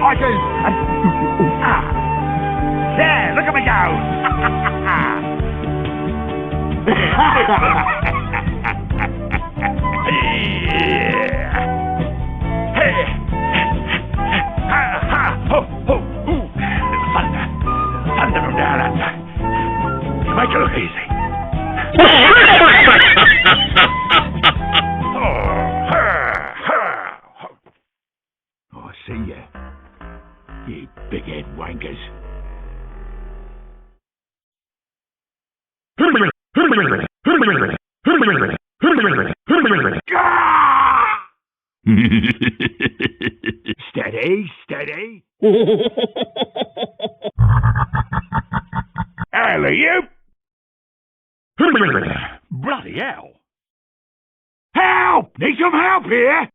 fighters! And... There, look at me go! Thunder from down under. You make it look easy. I see ya, you big-head wankers. Steady, steady. Alley-oop! Bloody hell! Help! Need some help here!